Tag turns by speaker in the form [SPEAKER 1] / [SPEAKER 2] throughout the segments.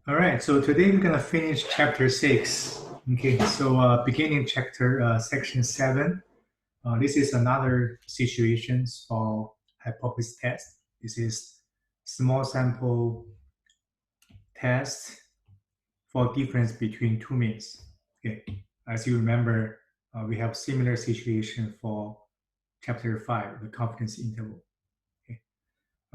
[SPEAKER 1] All right, so today we're gonna finish chapter 6. Okay, so beginning chapter section 7. This is another situations for hypothesis test. This is small sample test for difference between two means. Okay, as you remember, we have similar situation for chapter 5, the confidence interval. Okay,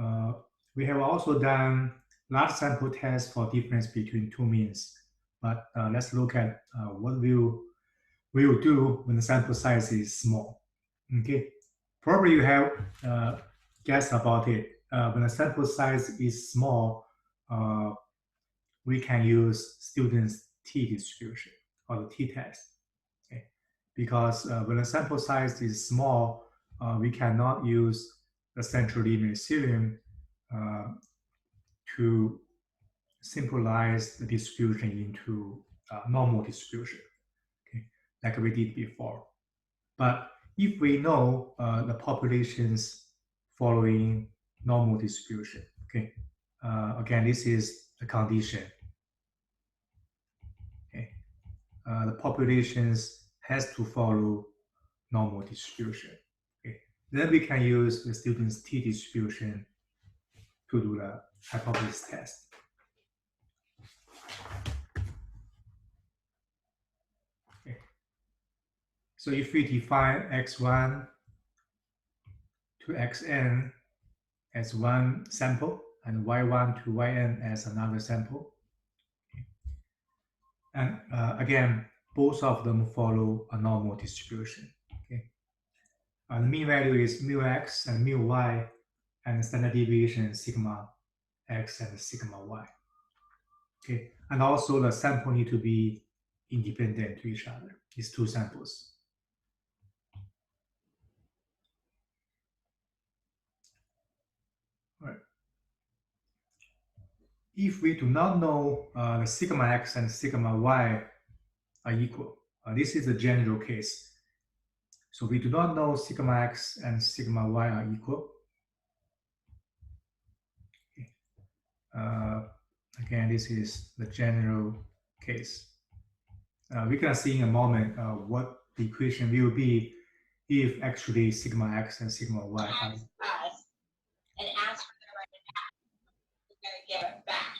[SPEAKER 1] uh, we have also done large sample test for difference between two means. But let's look at what we'll do when the sample size is small. Okay, probably you have guessed about it. When the sample size is small, uh, we can use students' t distribution or the t-test. Okay, because when the sample size is small, we cannot use the central limit theorem uh, to simplify the distribution into normal distribution, okay, like we did before. But if we know the populations following normal distribution, okay, again, this is the condition. Okay, the populations has to follow normal distribution. Okay, then we can use the student's t distribution to do the hypothesis test. Okay. So if we define x1 to xn as one sample and y1 to yn as another sample, okay. And again, both of them follow a normal distribution. Okay, the mean value is mu x and mu y, and the standard deviation sigma x and sigma y. Okay, and also the sample need to be independent to each other. These two samples. All right. If we do not know the sigma x and sigma y are equal, this is a general case. So we do not know sigma x and sigma y are equal. Okay. Again, this is the general case. We're going to see in a moment what the equation will be if actually sigma x and sigma y are.
[SPEAKER 2] And ask for the right back. We're going to give it back.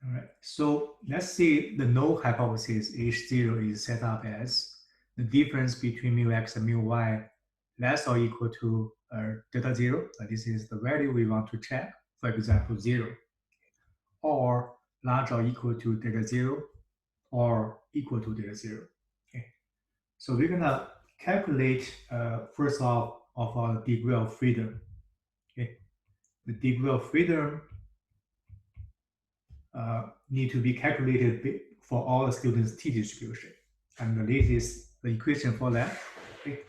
[SPEAKER 1] All right. So let's say the null hypothesis H0 is set up as the difference between mu x and mu y less or equal to delta 0. This is the value we want to check, for example, 0. Or large or equal to delta 0 or equal to delta 0. Okay. So we're going to calculate first off of our degree of freedom. Okay. The degree of freedom need to be calculated for all the students' t distribution. And this is the equation for that. Okay.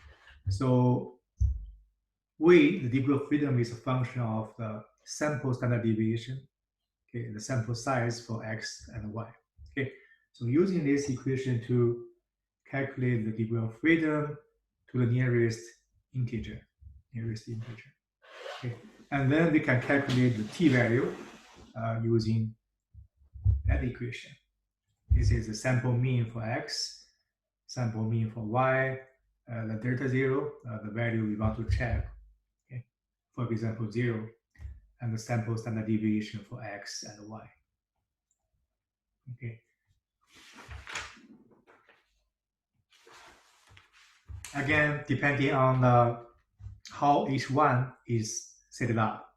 [SPEAKER 1] So the degree of freedom is a function of the sample standard deviation, okay, the sample size for x and y. Okay. So using this equation to calculate the degree of freedom to the nearest integer. Okay. And then we can calculate the t value using that equation. This is the sample mean for x, sample mean for y, the delta 0, the value we want to check, okay, for example 0, and the sample standard deviation for x and y. Okay. Again, depending on how each one is set up,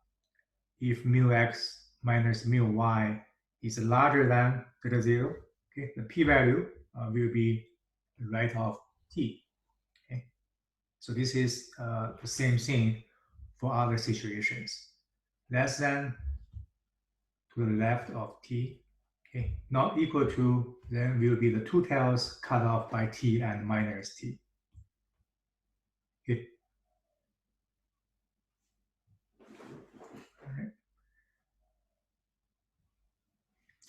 [SPEAKER 1] if mu x minus mu y is larger than delta 0, okay, the p-value will be the right of t. Okay, so this is the same thing for other situations. Less than to the left of t, okay, not equal to, then will be the two tails cut off by t and minus t. Okay. All right.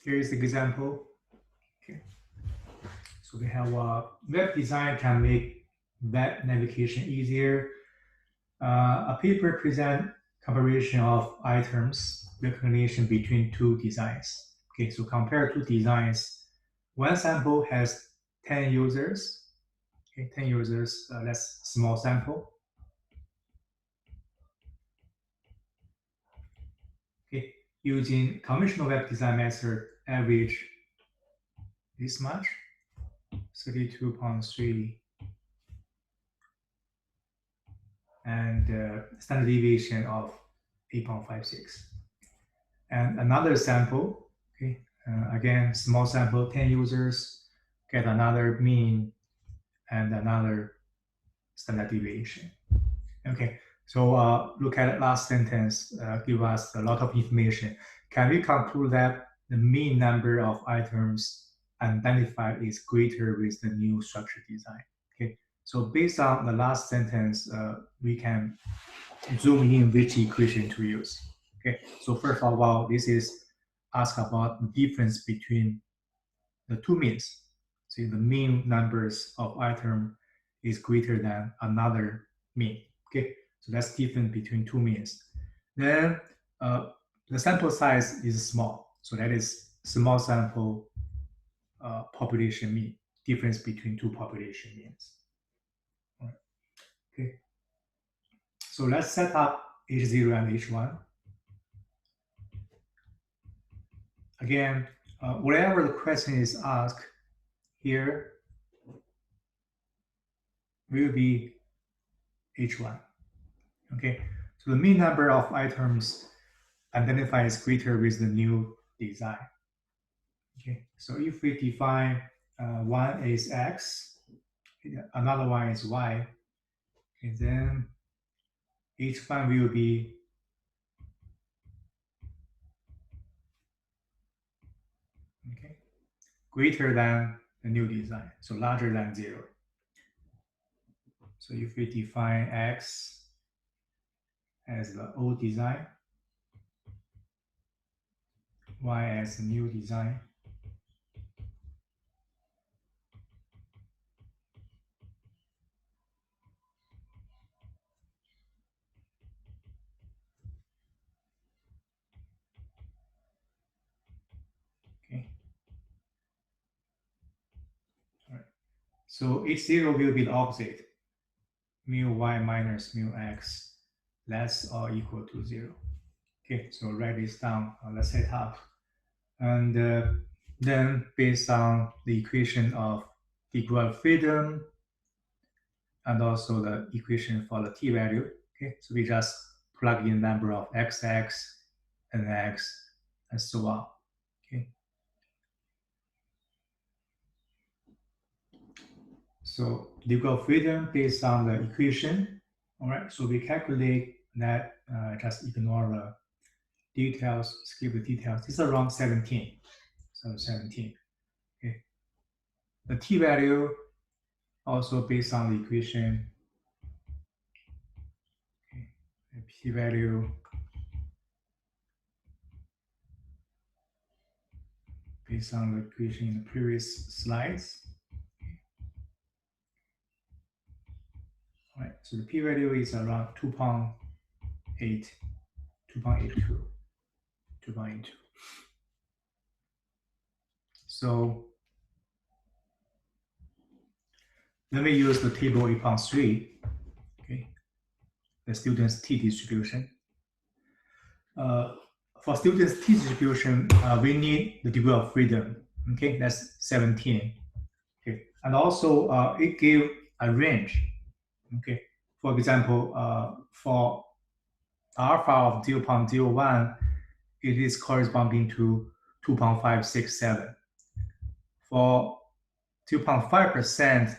[SPEAKER 1] Here is the example. Okay. So we have web design can make web navigation easier. A paper present comparison of items recognition between two designs. Okay, so compare two designs. One sample has 10 users. Okay, 10 users, that's small sample. Okay, using conventional web design method, average this much, 32.3, and standard deviation of 8.56. And another sample, okay, again, small sample, 10 users, get another mean and another standard deviation. Okay, so look at the last sentence, give us a lot of information. Can we conclude that the mean number of items identified is greater with the new structure design? Okay, so based on the last sentence, we can zoom in which equation to use. Okay, so first of all, this is ask about the difference between the two means. See, the mean numbers of item is greater than another mean. Okay, so that's difference between two means. Then the sample size is small, so that is small sample population mean, difference between two population means. All right. Okay, so let's set up H0 and H1. Again, whatever the question is asked here will be H1. Okay, so the mean number of items identified is greater with the new design. Okay, so if we define one is X, another one is Y, and then each one will be okay, greater than the new design, so larger than 0. So if we define X as the old design, Y as the new design, okay. All right. So H0 will be the opposite, mu Y minus mu X less or equal to 0. Okay, so write this down. Let's set up. And then based on the equation of degree of freedom and also the equation for the t-value, okay, so we just plug in number of xx and x and so on. Okay. So degree of freedom based on the equation. All right, so we calculate that, just ignore the details, skip the details. It's around 17. So 17. Okay. The t-value also based on the equation. Okay. The p-value based on the equation in the previous slides. All right, so the p-value is around 2.8, 2.82, 2.82. So let me use the table 8.3, okay, the student's t-distribution. For students' t-distribution, we need the degree of freedom, okay, that's 17. Okay, and also it gives a range. Okay, for example, for alpha of 0.01, it is corresponding to 2.567. For 2.5%,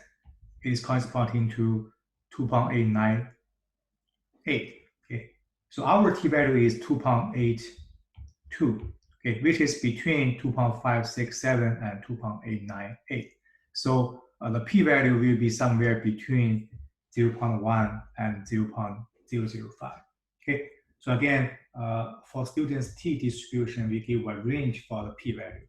[SPEAKER 1] it is corresponding to 2.898. Okay, so our t-value is 2.82. Okay, which is between 2.567 and 2.898. So the p-value will be somewhere between 0.1 and 0.005. Okay, so again, for students' t-distribution, we give a range for the p-value.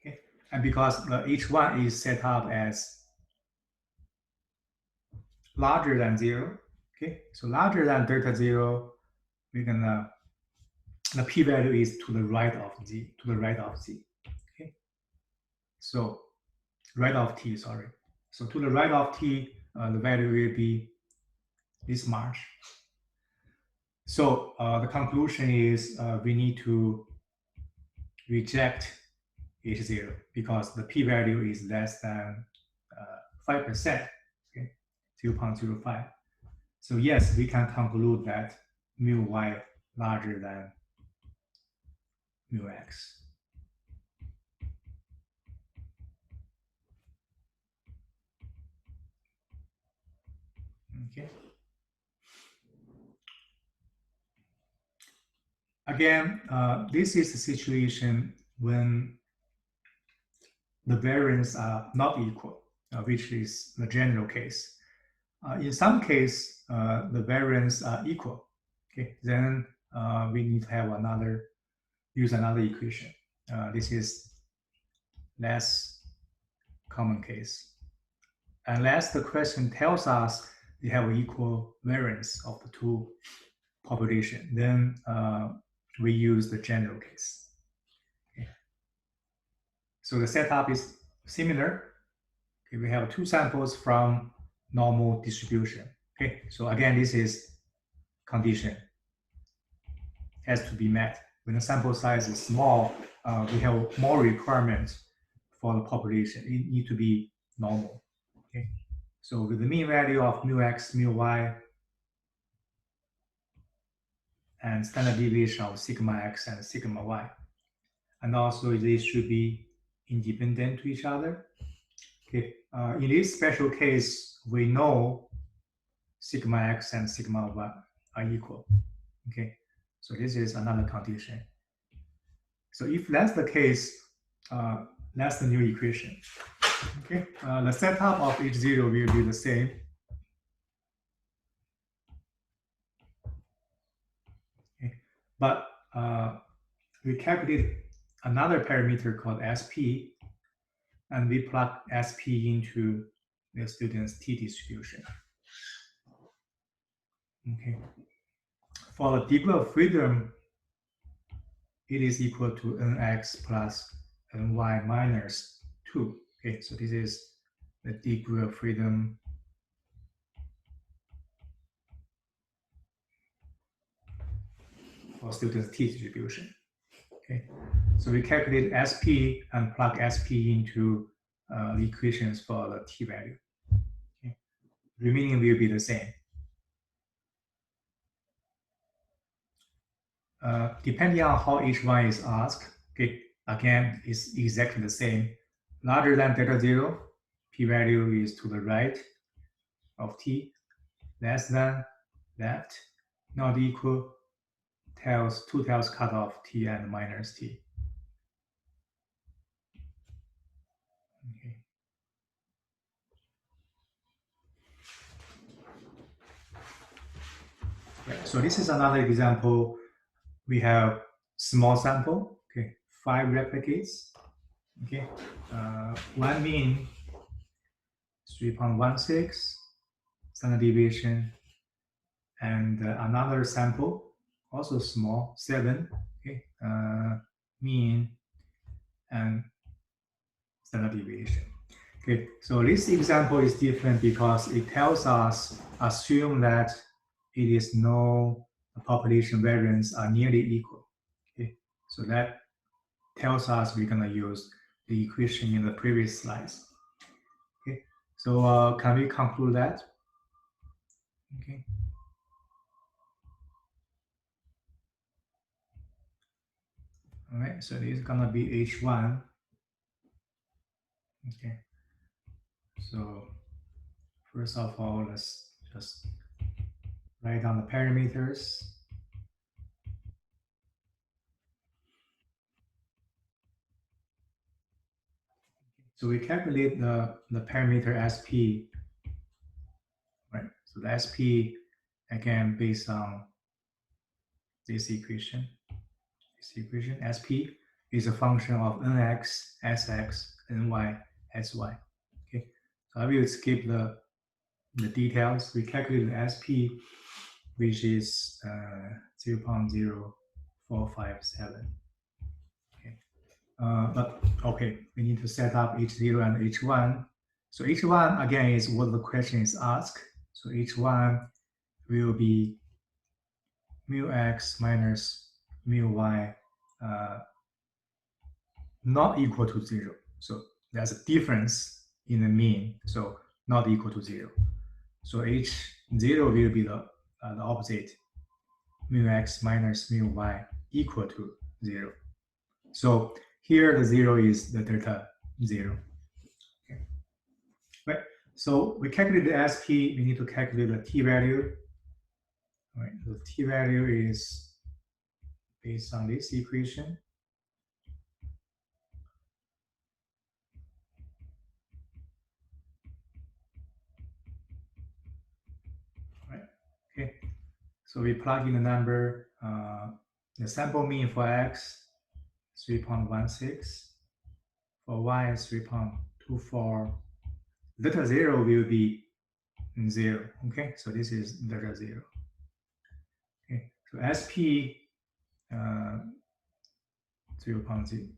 [SPEAKER 1] Okay, and because the H1 is set up as larger than 0. Okay, so larger than delta 0, we're gonna, the p-value is to the right of z, to the right of z. Okay, so right of t, sorry. So to the right of t, the value will be this much. So the conclusion is we need to reject H0 because the p-value is less than 5%, okay, 0.05. So yes, we can conclude that mu y larger than mu x. Okay. Again, this is a situation when the variance are not equal, which is the general case. In some case, the variance are equal. Okay, then we need to have use another equation. This is less common case. Unless the question tells us they have equal variance of the two population, then we use the general case. Okay. So the setup is similar. Okay, we have two samples from normal distribution. Okay, so again, this is condition has to be met. When the sample size is small, we have more requirements for the population. It need to be normal. Okay, so with the mean value of mu x, mu y, and standard deviation of sigma x and sigma y, and also they should be independent to each other. Okay, in this special case, we know sigma x and sigma y are equal. Okay, so this is another condition. So if that's the case, that's the new equation. Okay, the setup of H0 will be the same. Okay, but we calculate another parameter called SP, and we plug SP into the student's t distribution. Okay, for the degree of freedom, it is equal to nx plus ny minus 2. Okay, so this is the degree of freedom for student's t distribution. Okay, so we calculate SP and plug SP into the equations for the t value. Okay, remaining will be the same. Depending on how H1 is asked, okay, again, it's exactly the same. Larger than delta 0, p-value is to the right of t. Less than, left, not equal, two tails cut off t and minus t. Okay. Right. So this is another example. We have small sample, okay, 5 replicates, okay, one mean 3.16 standard deviation, and another sample also small 7, okay, mean and standard deviation. Okay, so this example is different because it tells us assume that it is no population variance are nearly equal. Okay, so that tells us we're gonna use the equation in the previous slides. Okay, so can we conclude that? Okay. All right, so this is gonna be H1. Okay. So first of all, let's just write down the parameters. So we calculate the parameter SP, right? So the SP, again, based on this equation. This equation, SP is a function of nx, sx, ny, sy. Okay, so I will skip the the details. We calculate the SP, which is 0.0457. Okay. But okay, we need to set up H0 and H1. So H1 again is what the question is asked. So H1 will be mu x minus mu y not equal to 0. So there's a difference in the mean, so not equal to 0. So H0 will be the opposite, mu x minus mu y equal to 0. So here the 0 is the delta 0. Okay. Right. So we calculate the SP, we need to calculate the t value. All right. The t value is based on this equation. Right. Okay. So we plug in the number, the sample mean for x, 3.16. For y, 3.24. Delta 0 will be 0. Okay, so this is delta 0. Okay, so SP 0.0.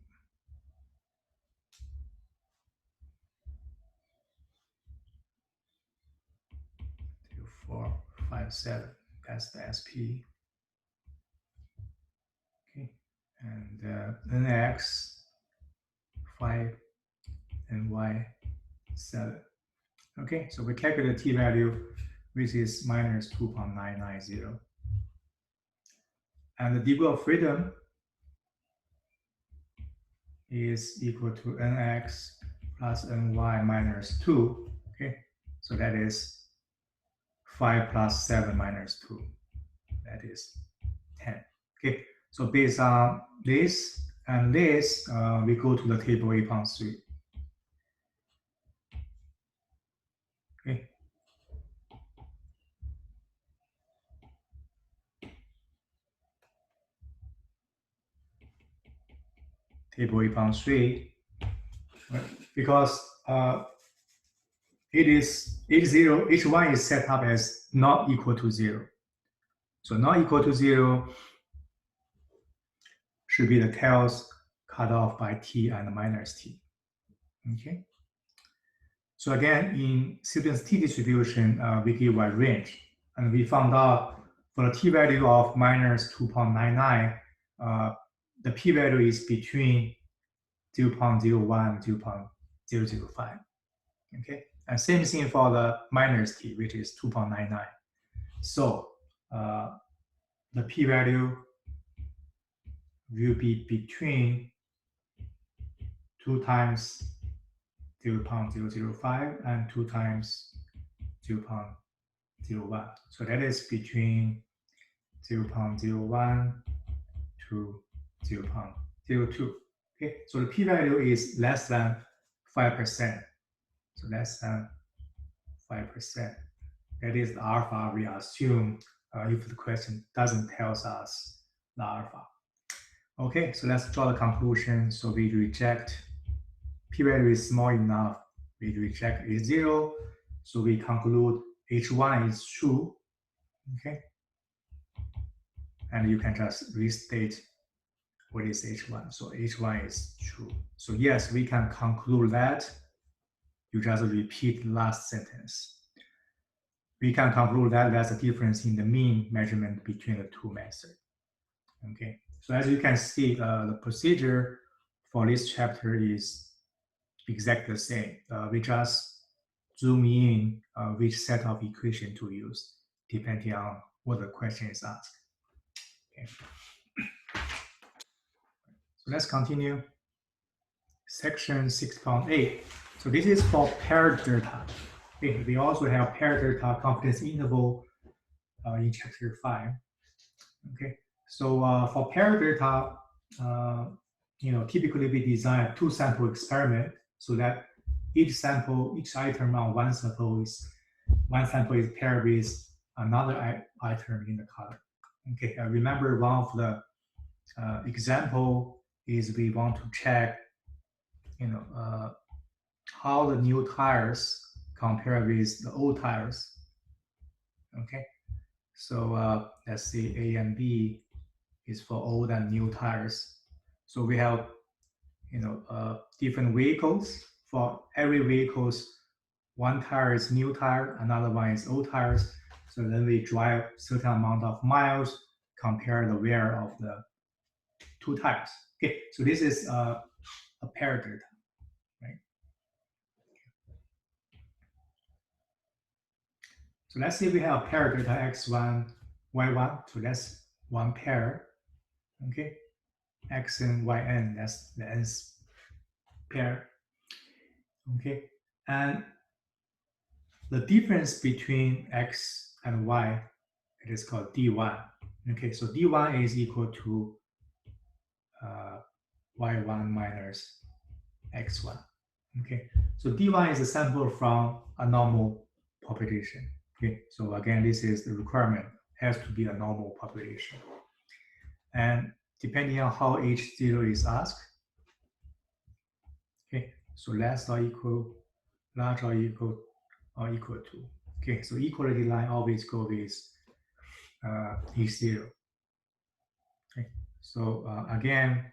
[SPEAKER 1] 457. That's the SP. Okay, and NX 5 and Y 7. Okay, so we calculate the t value, which is minus 2.990. And the degree of freedom is equal to nx plus ny minus 2. Okay, so that is 5 plus 7 minus 2. That is 10. Okay, so based on this and this, we go to the table 8.3. Okay. Table 8.3, right? Because it is H0, H1 is set up as not equal to 0. So not equal to 0 should be the tails cut off by t and minus t. Okay. So again, in student's t distribution, we give a range, and we found out for the t value of minus 2.99, the p value is between 0.01 and 0.005. Okay, and same thing for the minus t, which is 2.99. So the p value will be between 2 times 0.005 and 2 times 0.01. So that is between 0.01 to 0.02. Okay, so the p-value is less than 5%. So less than 5%. That is the alpha we assume if the question doesn't tell us the alpha. Okay, so let's draw the conclusion. So we reject p-value is small enough. We reject H0. So we conclude H1 is true. Okay, and you can just restate what is H1. So H1 is true. So yes, we can conclude that. You just repeat the last sentence. We can conclude that there's a difference in the mean measurement between the two methods. Okay, so as you can see, the procedure for this chapter is exactly the same. We just zoom in which set of equation to use depending on what the question is asked. Okay. So let's continue. Section 6.8. So this is for paired delta. Okay, we also have paired delta confidence interval in chapter 5. Okay, so for paired delta, typically we design a 2-sample experiment so that each item on one sample is paired with another item in the color. Okay, remember one of the example is we want to check how the new tires compare with the old tires. Okay, so let's see, A and B is for old and new tires. So we have, different vehicles. For every vehicles, one tire is new tire, another one is old tires. So then we drive certain amount of miles, compare the wear of the two tires. Okay, so this is a pair data, right? So let's say we have pair data x1, y1. So that's one pair. Okay, x and yn, that's the nth pair. Okay, and the difference between x and y, it is called d1. Okay, so d1 is equal to y1 minus x1. Okay, so d1 is a sample from a normal population. Okay, so again, this is the requirement, has to be a normal population. And depending on how h0 is asked, okay, so less or equal, large or equal to. Okay, so equality line always go with h0. Okay, so again,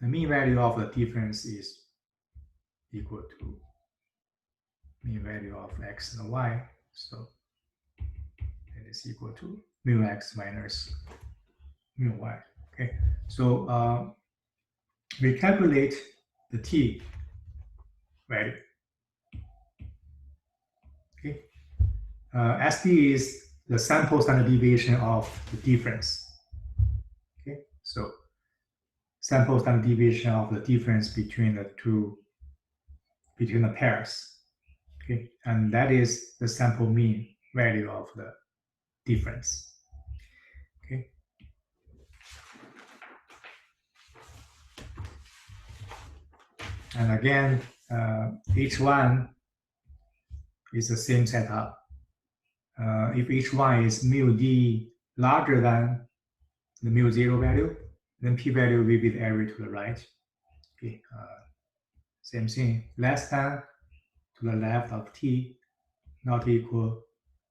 [SPEAKER 1] the mean value of the difference is equal to mean value of x and y. So it is equal to mu x minus mu y. Okay, so we calculate the t value. Okay, SD is the sample standard deviation of the difference. Okay, so sample standard deviation of the difference between the pairs. Okay, and that is the sample mean value of the difference. Okay. And again, H1 is the same setup. If H1 is mu D larger than the mu 0 value, then P value will be the area to the right. Okay, same thing, less than to the left of T, not equal,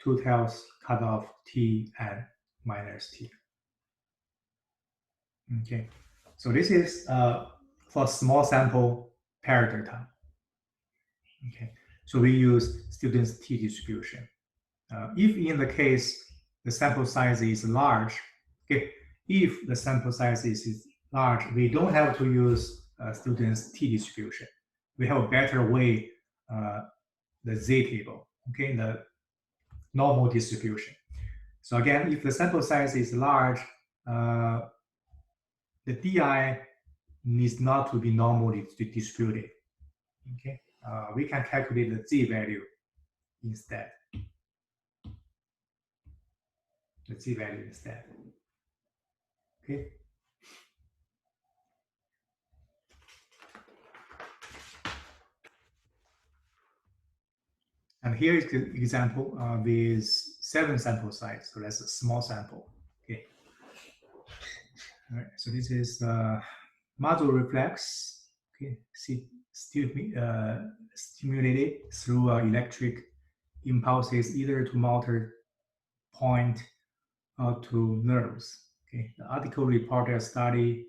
[SPEAKER 1] 2 tails cut off T and minus T. Okay, so this is for small sample pair data. Okay, so we use students' T distribution. If in the case the sample size is large, okay, if the sample size is large, we don't have to use students' T distribution. We have a better way, the Z table, okay, the normal distribution. So again, if the sample size is large, the DI needs not to be normally distributed. Okay, we can calculate the Z value instead. The Z value instead. Okay. And here is the example with 7 sample size. So that's a small sample. Okay. All right. So this is muzzle reflex. Okay. Stimulated through electric impulses, either to motor point or to nerves. Okay. The article reported a study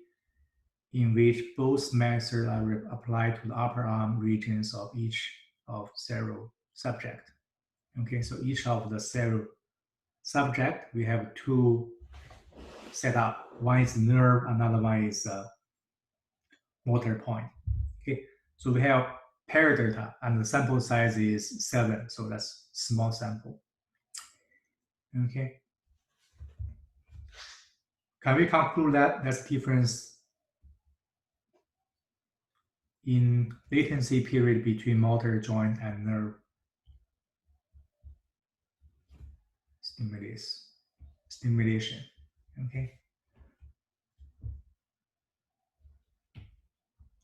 [SPEAKER 1] in which both methods are applied to the upper arm regions of each of several subject. Okay, so each of the several subject, we have 2 set up. One is nerve, another one is motor point. Okay, so we have pair data, and the sample size is 7, so that's small sample. Okay, can we conclude that there's difference in latency period between motor joint and nerve stimulation? Okay,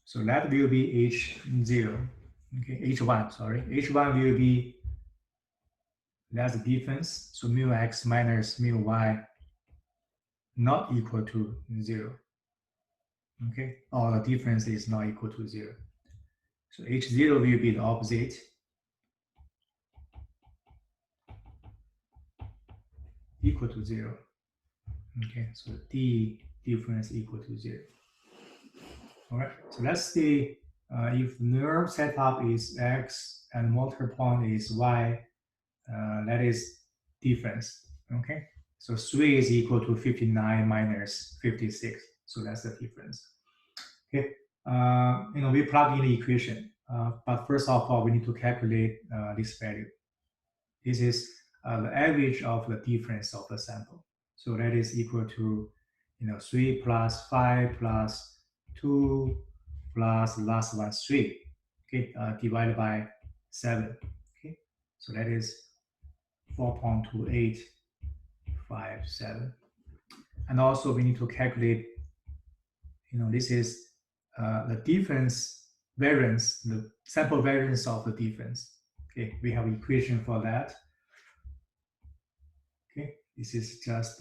[SPEAKER 1] so that will be H0. Okay, H1, sorry. H1 will be, that's the difference. So mu x minus mu y not equal to 0. Okay, or the difference is not equal to 0. So H0 will be the opposite. equal to 0. Okay, so D difference equal to 0. All right, so let's see if nerve setup is X and motor point is Y, that is difference. Okay, so 3 is equal to 59 minus 56. So that's the difference. Okay, we plug in the equation, but first of all, we need to calculate this value. This is the average of the difference of the sample. So that is equal to 3 plus 5 plus 2 plus last one 3. Okay, divided by 7. Okay, so that is 4.2857. And also we need to calculate, this is the difference variance, the sample variance of the difference. Okay, we have equation for that. Okay, this is just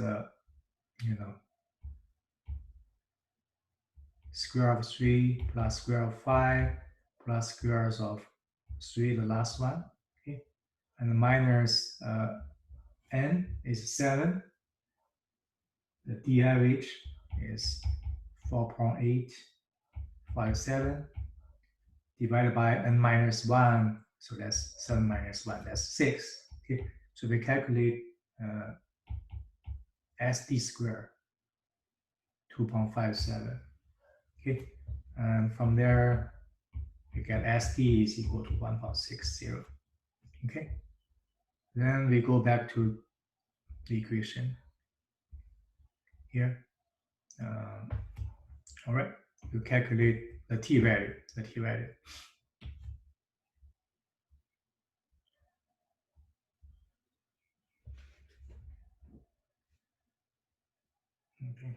[SPEAKER 1] square of 3 plus square of 5 plus square root of 3, the last one. Okay, and minus n is 7. The D average is 4.857 divided by n minus 1. So that's 7 minus 1, that's 6. Okay, so we calculate SD square 2.57. Okay, and from there we get SD is equal to 1.60. Okay, then we go back to the equation here. All right, you calculate the t value. Okay.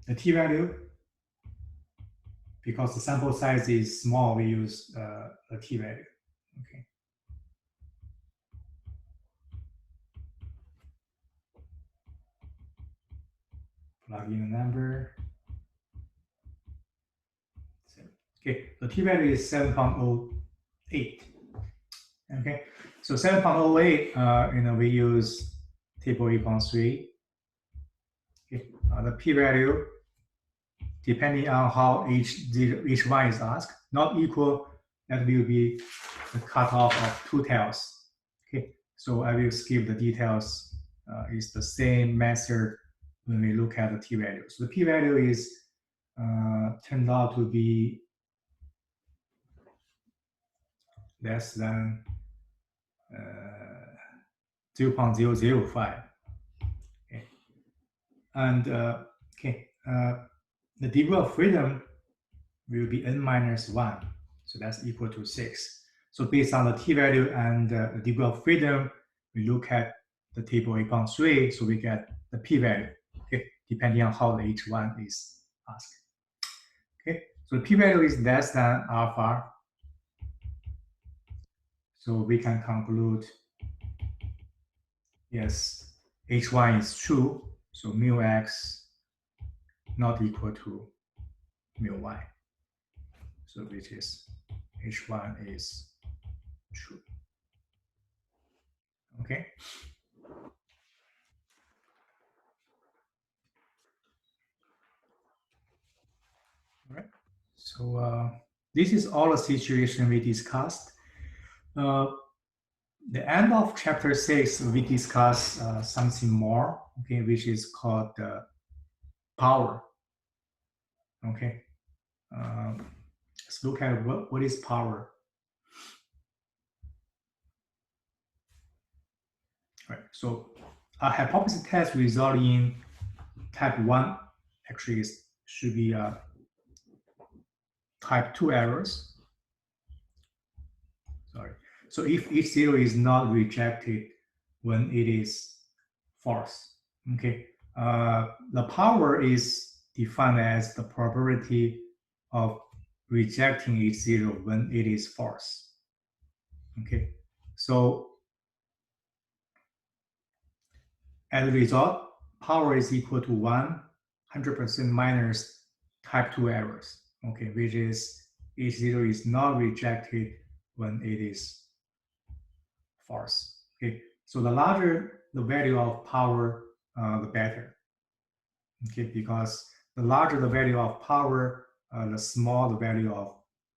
[SPEAKER 1] The t value, because the sample size is small, we use a t value. Okay. Plug in a number. Okay, the t value is 7.08. Okay, so 7.08, we use table 8.3. Okay, the p value, depending on how each one is asked, not equal, that will be the cutoff of 2 tails. Okay, so I will skip the details. It's the same method when we look at the t value. So the p value is turned out to be less than 0.005. Okay, and the degree of freedom will be n minus 1, so that's equal to 6. So based on the t-value and the degree of freedom, we look at the table 8.3, so we get the p-value, okay, depending on how the h1 is asked. Okay, so the p-value is less than alpha, so we can conclude, yes, h1 is true, so mu x not equal to mu y. So which is h1 is true. Okay. All right. So this is all the situation we discussed. The end of chapter 6, we discuss something more, okay, which is called power. Okay. Let's look at what is power. All right. So a hypothesis test result in type 1 actually should be type 2 errors. Sorry. So if H0 is not rejected when it is false, okay, the power is defined as the probability of rejecting H0 when it is false. Okay, so as a result, power is equal to 100% minus type 2 errors, okay, which is H0 is not rejected when it is false. Okay, so the larger the value of power, the better. Okay, because the larger the value of power, the smaller the value of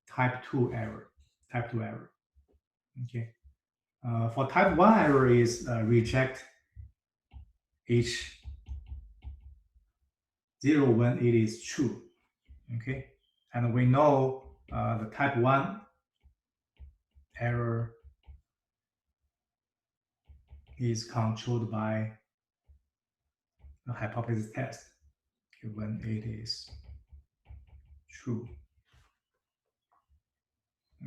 [SPEAKER 1] type 2 error. Type 2 error. Okay. For type 1 error is reject H0 when it is true. Okay, and we know the type 1 error is controlled by the hypothesis test, okay, when it is true.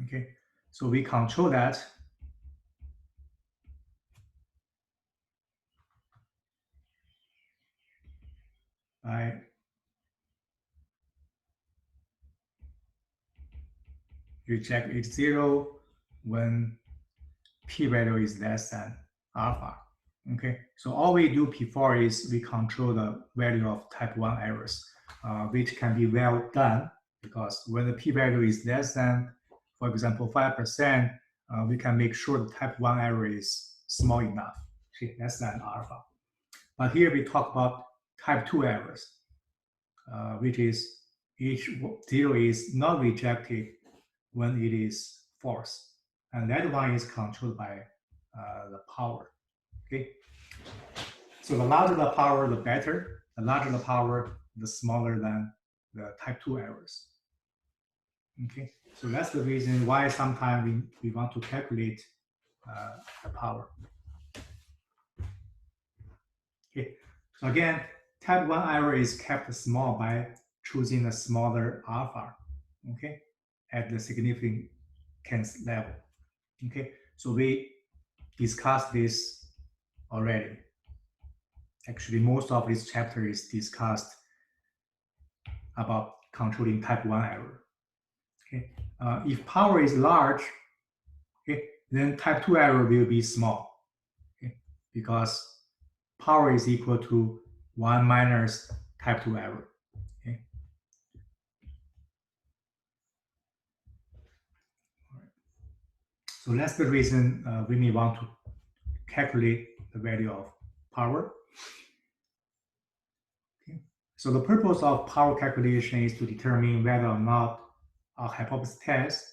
[SPEAKER 1] Okay, so we control that by reject H0 when p-value is less than alpha. Okay, so all we do before is we control the value of type 1 errors, which can be well done because when the p-value is less than, for example, 5%, we can make sure the type 1 error is small enough, okay, less than alpha. But here we talk about type 2 errors, which is H0 is not rejected when it is false. And that one is controlled by the power. Okay. So the larger the power, the better. The larger the power, the smaller than the type 2 errors. Okay. So that's the reason why sometimes we want to calculate the power. Okay. So again, type 1 error is kept small by choosing a smaller alpha. Okay. At the significance level. Okay. So we discussed this already. Actually, most of this chapter is discussed about controlling type 1 error. Okay, if power is large, okay, then type 2 error will be small, okay, because power is equal to 1 minus type 2 error. Okay. All right. So that's the reason we may want to calculate the value of power. Okay. So the purpose of power calculation is to determine whether or not a hypothesis test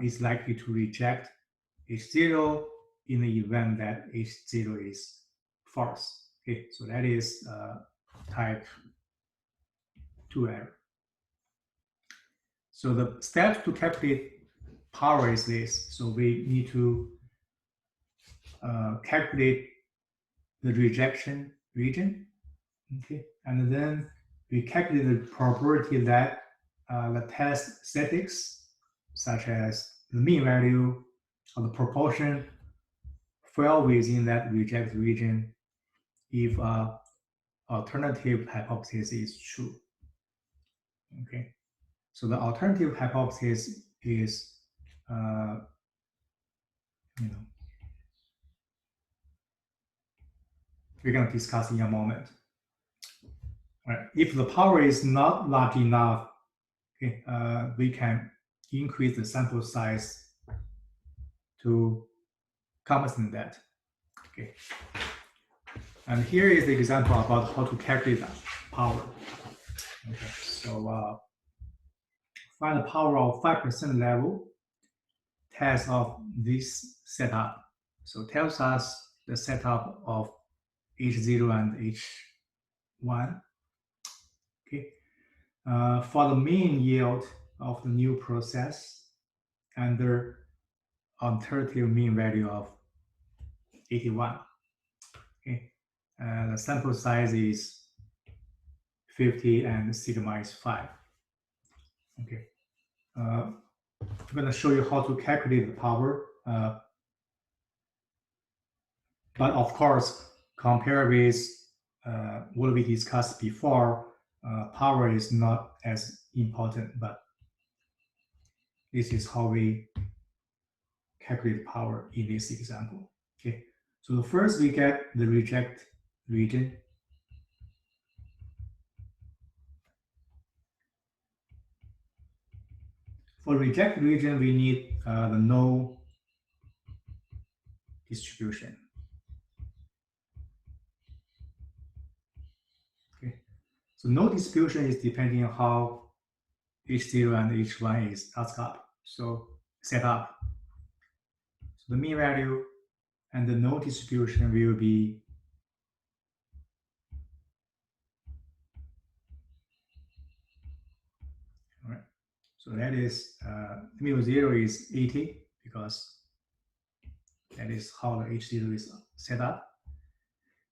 [SPEAKER 1] is likely to reject H0 in the event that H0 is false. Okay, so that is type 2 error. So the steps to calculate power is this. So we need to calculate the rejection region. Okay, and then we calculate the probability that the test statistics, such as the mean value or the proportion, fall within that reject region if alternative hypothesis is true. Okay, so the alternative hypothesis is, we're going to discuss in a moment. All right. If the power is not large enough, okay, we can increase the sample size to compensate that. Okay. And here is the example about how to calculate that power. Okay. So find the power of 5% level test of this setup. So tells us the setup of H0 and H1. Okay. For the mean yield of the new process under alternative mean value of 81. Okay. The sample size is 50 and sigma is 5. Okay. I'm going to show you how to calculate the power. But of course, compared with what we discussed before, power is not as important, but this is how we calculate power in this example. Okay, so first we get the reject region. For reject region, we need the null distribution. So no distribution is depending on how H0 and H1 is set up. So the mean value and the no distribution will be all right. So that is mu0 is 80 because that is how the H0 is set up.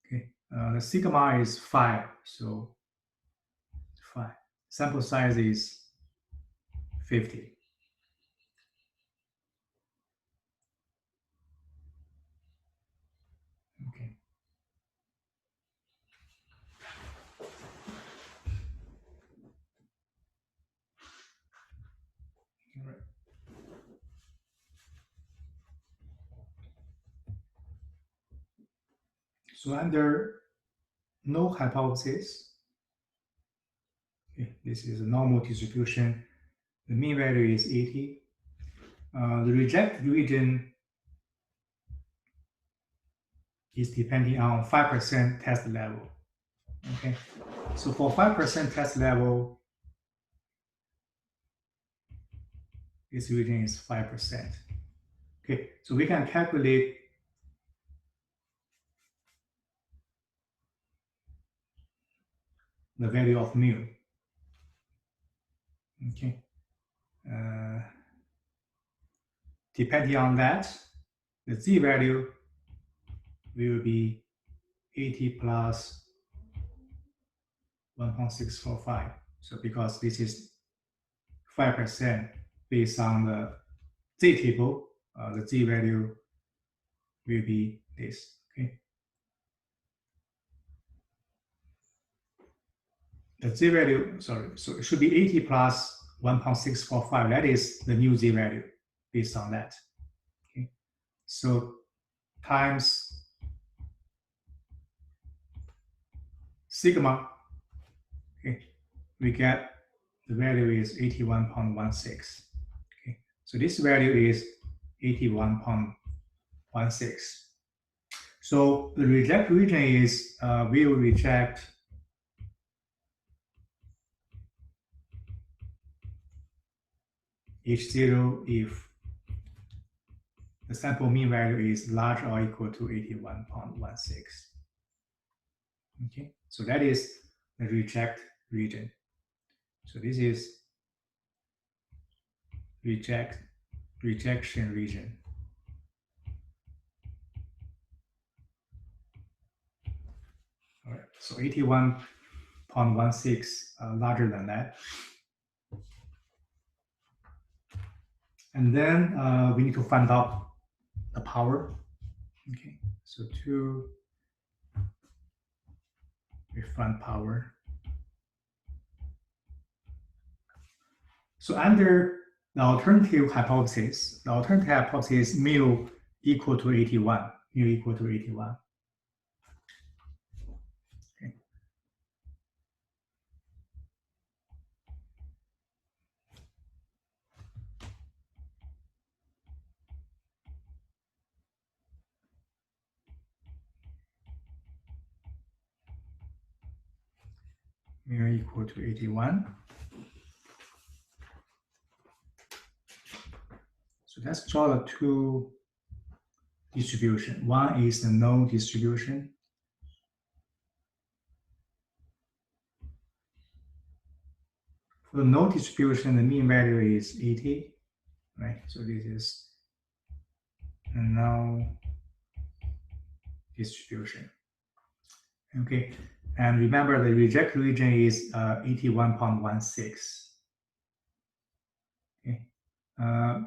[SPEAKER 1] Okay, the sigma is 5, so 5. Sample size is 50. Okay. All right. So under no hypothesis, okay, this is a normal distribution. The mean value is 80. The reject region is depending on 5% test level. Okay, so for 5% test level, this region is 5%. Okay, so we can calculate the value of mu. Okay, depending on that, the z value will be 80 plus 1.645. So because this is 5% based on the z table, the z value will be this. Okay, the z value, sorry, so it should be 80 plus 1.645. That is the new z value based on that. Okay, so times sigma, okay, we get the value is 81.16. Okay, so this value is 81.16. So the reject region is will reject H0 if the sample mean value is larger or equal to 81.16. Okay, so that is the reject region. So this is rejection region. All right, so 81.16 larger than that. And then we need to find out the power. Okay, so we find power. So under the alternative hypothesis, mu equal to 81. Mu equal to 81. Okay. Mu equal to 81. So let's draw the two distribution. One is the no distribution. For the no distribution, the mean value is 80, right? So this is a no distribution. Okay, and remember the reject region is 81.16. Okay,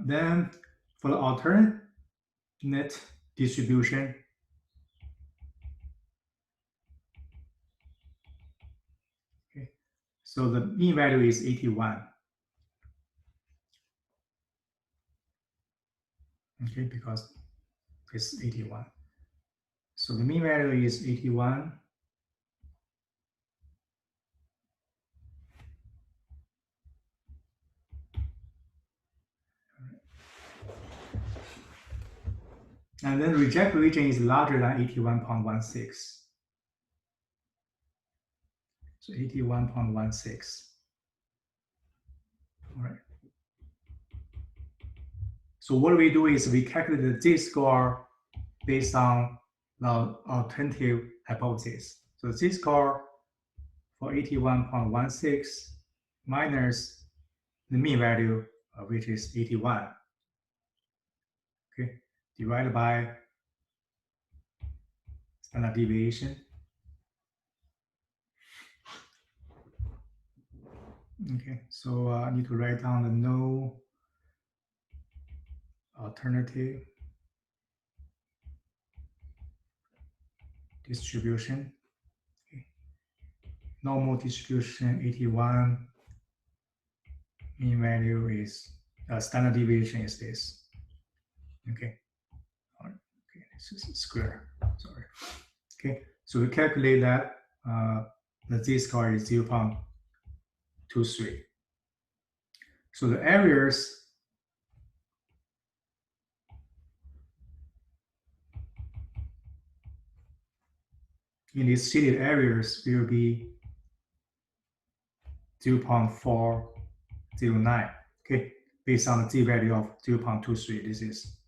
[SPEAKER 1] then for the alternate distribution, okay, so the mean value is 81. Okay, because it's 81. So the mean value is 81. And then reject region is larger than 81.16. So 81.16. All right. So what we do is we calculate the z-score based on the alternative hypothesis. So z-score for 81.16 minus the mean value, which is 81. Okay, divided by standard deviation. Okay, so I need to write down the no alternative distribution. Okay. Normal distribution 81, mean value is standard deviation is this. Okay, all right. Okay, this is square. Sorry. Okay, so we calculate that the z-score is 0.23. So the areas in these shaded areas will be 0.409. Okay, based on the z value of 0.23. This is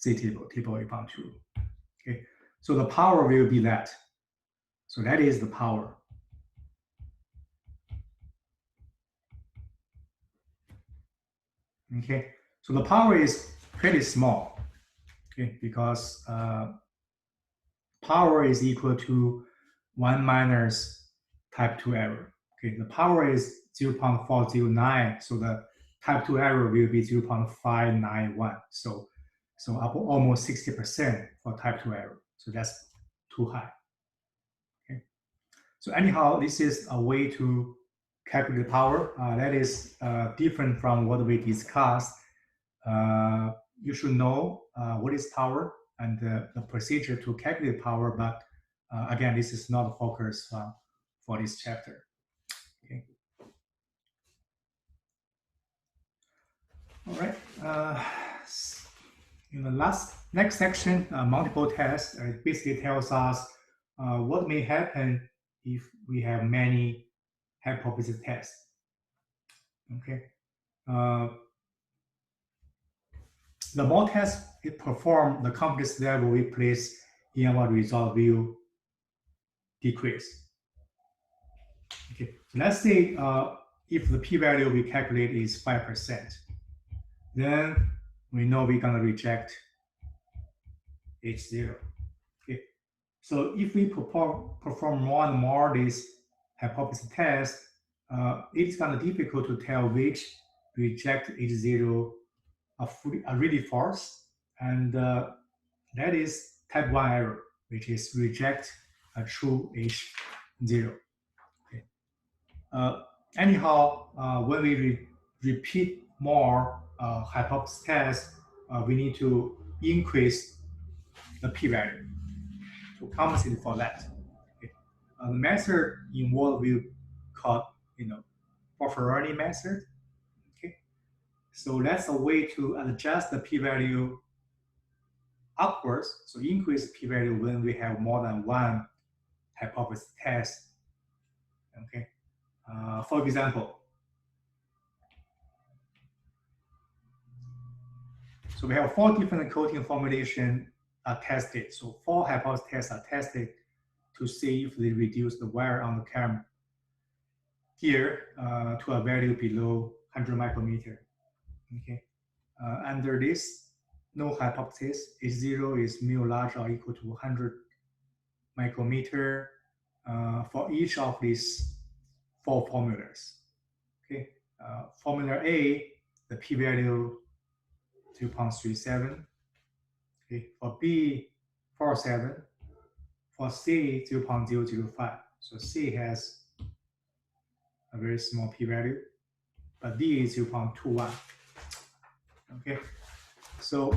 [SPEAKER 1] z table 8.2. Okay, so the power will be that. So that is the power. Okay, so the power is pretty small. Okay, because power is equal to 1 minus type 2 error. Okay, the power is 0.409, so the type 2 error will be 0.591. So up almost 60% for type 2 error. So that's too high. Okay. So anyhow, this is a way to calculate the power. That is different from what we discussed. You should know what is power and the procedure to calculate power, but again, this is not the focus for this chapter. Okay. All right. In the next section, multiple tests, it basically tells us what may happen if we have many hypothesis tests. Okay. The more tests it perform, the confidence level we place in our result will decrease. Okay, so let's say if the p-value we calculate is 5%, then we know we're gonna reject H0. Okay, so if we perform more and more this hypothesis test, it's kind of difficult to tell which reject H0 are really false, and that is type 1 error, which is reject a true H0. Okay. Anyhow, when we repeat more hypothesis tests, we need to increase the p-value to compensate for that. Okay. The method involved will called Bufferoni method. Okay. So that's a way to adjust the p-value upwards. So increase p-value when we have more than one hypothesis test. Okay. For example, so we have 4 different coating formulation are tested. So 4 hypothesis tests are tested to see if they reduce the wear on the camera here to a value below 100 micrometer. Okay. Under this no hypothesis, H0 is mu large or equal to 100 micrometer for each of these 4 formulas. Okay. Formula A, the p-value 2.37. Okay. For B, 4.7. For C, 0.005. So C has a very small p-value, but D is 0.21. Okay. So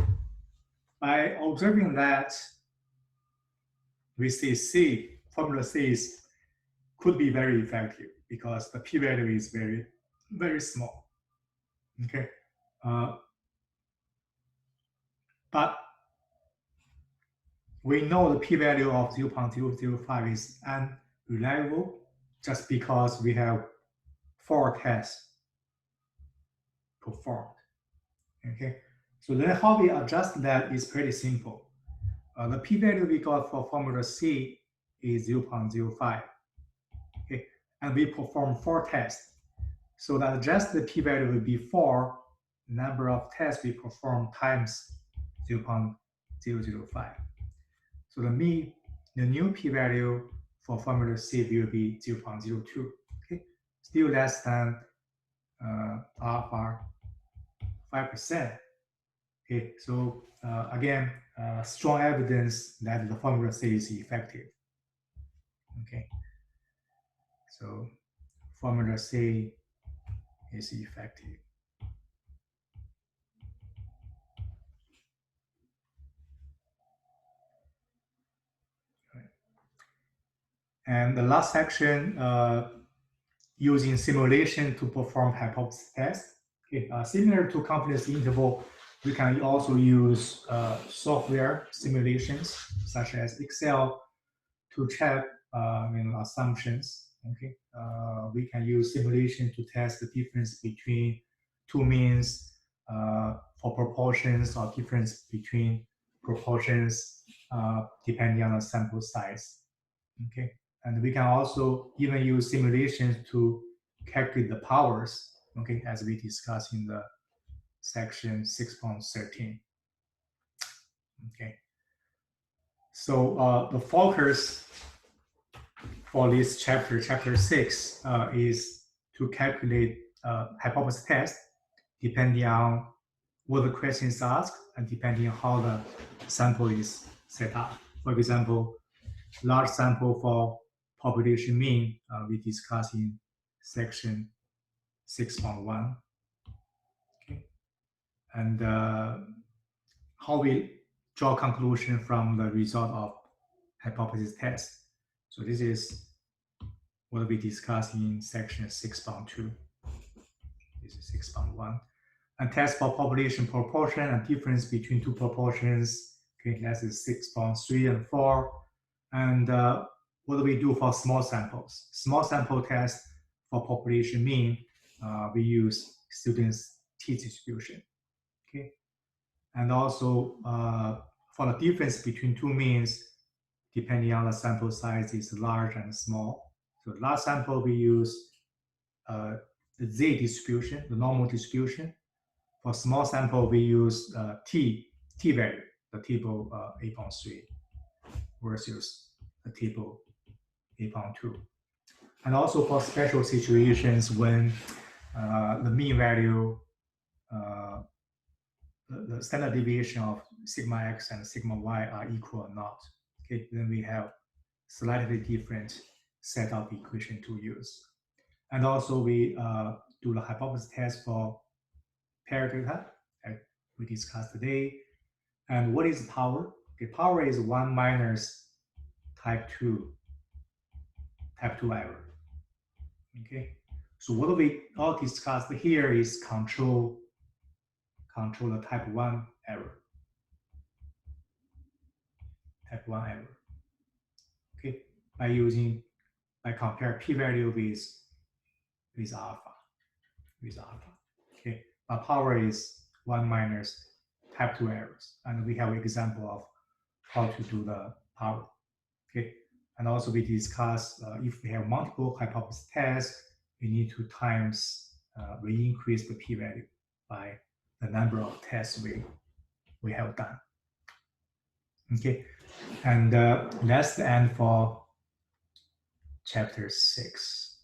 [SPEAKER 1] by observing that, we see C, formula C could be very effective because the p-value is very, very small. Okay. But we know the p-value of 0.005 is unreliable. just because we have 4 tests performed. Okay, so then how we adjust that is pretty simple. The p-value we got for formula C is 0.05. Okay, and we perform 4 tests. So that just the p-value will be 4 number of tests we perform times 0.005. So the new p-value for formula C will be 0.02. Okay, still less than alpha 5%. Okay, so again, strong evidence that the formula C is effective. Okay, so formula C is effective. Right. And the last section, using simulation to perform hypothesis test. Okay, similar to confidence interval, we can also use software simulations such as Excel to check assumptions. Okay, we can use simulation to test the difference between two means for proportions, or difference between proportions depending on the sample size. Okay, and we can also even use simulations to calculate the powers. Okay, as we discussed in the section 6.13. Okay, so the focus for this chapter, chapter 6, is to calculate hypothesis test depending on what the question is asked and depending on how the sample is set up. For example, large sample for population mean, we discussed in section 6.1. Okay. And how we draw conclusion from the result of hypothesis test. So this is what we discussed in section 6.2. This is 6.1. And test for population proportion and difference between two proportions. Okay, that is 6.3 and 4. And what do we do for small samples? Small sample test for population mean, we use students' t-distribution. Okay, and also for the difference between two means, depending on the sample size, is large and small. So large sample we use the z-distribution, the normal distribution. For small sample we use t-value, the table 8.3 versus the table 8.2. And also for special situations when the mean value, the standard deviation of sigma x and sigma y are equal or not. Okay, then we have slightly different set of equation to use. And also we do the hypothesis test for pair data, like we discussed today. And what is power? Okay, power is 1 minus type 2 error. Okay, so what we all discussed here is control the type 1 error. Type 1 error. Okay, by compare p-value with alpha. Okay, but power is 1 minus type 2 errors, and we have an example of how to do the power. Okay, and also we discuss if we have multiple hypothesis tests, we need to we increase the p-value by the number of tests we have done. Okay, and that's the end for chapter 6.